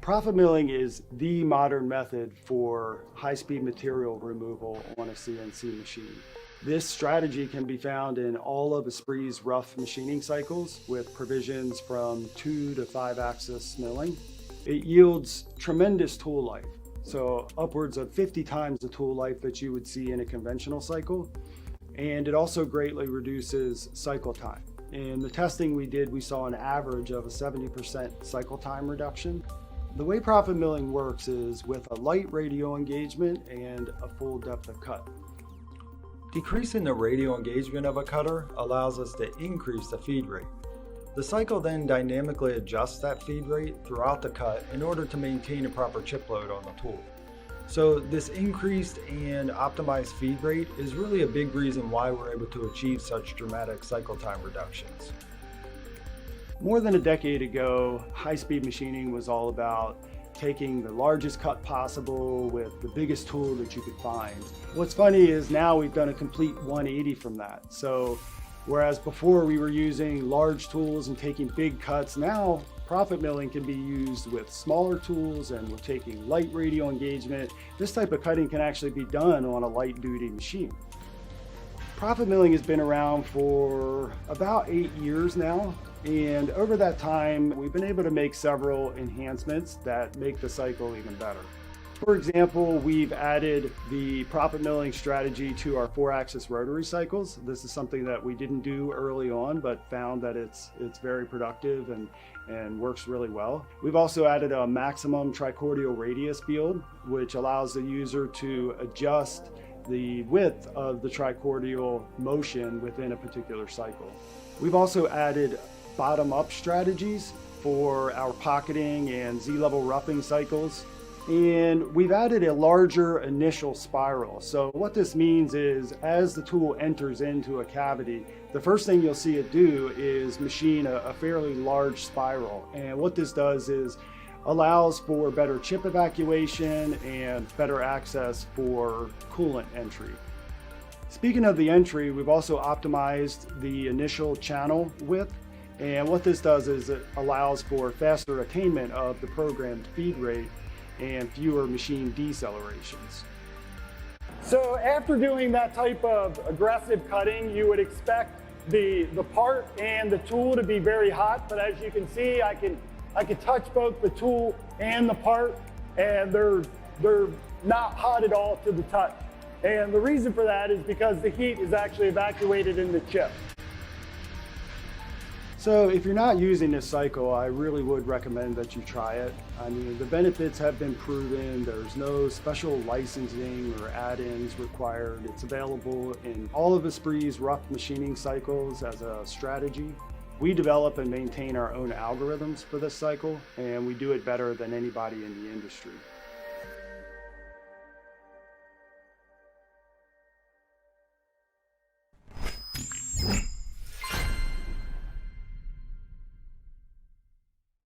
Profit milling is the modern method for high-speed material removal on a CNC machine. This strategy can be found in all of Esprit's rough machining cycles with provisions from 2 to 5-axis milling. It yields tremendous tool life, so upwards of 50 times the tool life that you would see in a conventional cycle. And it also greatly reduces cycle time. In the testing we did, we saw an average of a 70% cycle time reduction. The way profit milling works is with a light radial engagement and a full depth of cut. Decreasing the radial engagement of a cutter allows us to increase the feed rate. The cycle then dynamically adjusts that feed rate throughout the cut in order to maintain a proper chip load on the tool. So this increased and optimized feed rate is really a big reason why we're able to achieve such dramatic cycle time reductions. More than a decade ago, high-speed machining was all about taking the largest cut possible with the biggest tool that you could find. What's funny is now we've done a complete 180 from that. So whereas before we were using large tools and taking big cuts, now profit milling can be used with smaller tools and we're taking light radial engagement. This type of cutting can actually be done on a light duty machine. Profit milling has been around for about 8 years now. And over that time, we've been able to make several enhancements that make the cycle even better. For example, we've added the profit milling strategy to our 4-axis rotary cycles. This is something that we didn't do early on, but found that it's very productive and works really well. We've also added a maximum tricordial radius field, which allows the user to adjust the width of the tricordial motion within a particular cycle. We've also added bottom-up strategies for our pocketing and Z-level roughing cycles. And we've added a larger initial spiral. So what this means is as the tool enters into a cavity, the first thing you'll see it do is machine a fairly large spiral. And what this does is allows for better chip evacuation and better access for coolant entry. Speaking of the entry, we've also optimized the initial channel width. And what this does is it allows for faster attainment of the programmed feed rate and fewer machine decelerations. So after doing that type of aggressive cutting, you would expect the part and the tool to be very hot, but as you can see, I can touch both the tool and the part, and they're not hot at all to the touch. And the reason for that is because the heat is actually evacuated in the chip. So if you're not using this cycle, I really would recommend that you try it. I mean, the benefits have been proven. There's no special licensing or add-ins required. It's available in all of Esprit's rough machining cycles as a strategy. We develop and maintain our own algorithms for this cycle, and we do it better than anybody in the industry.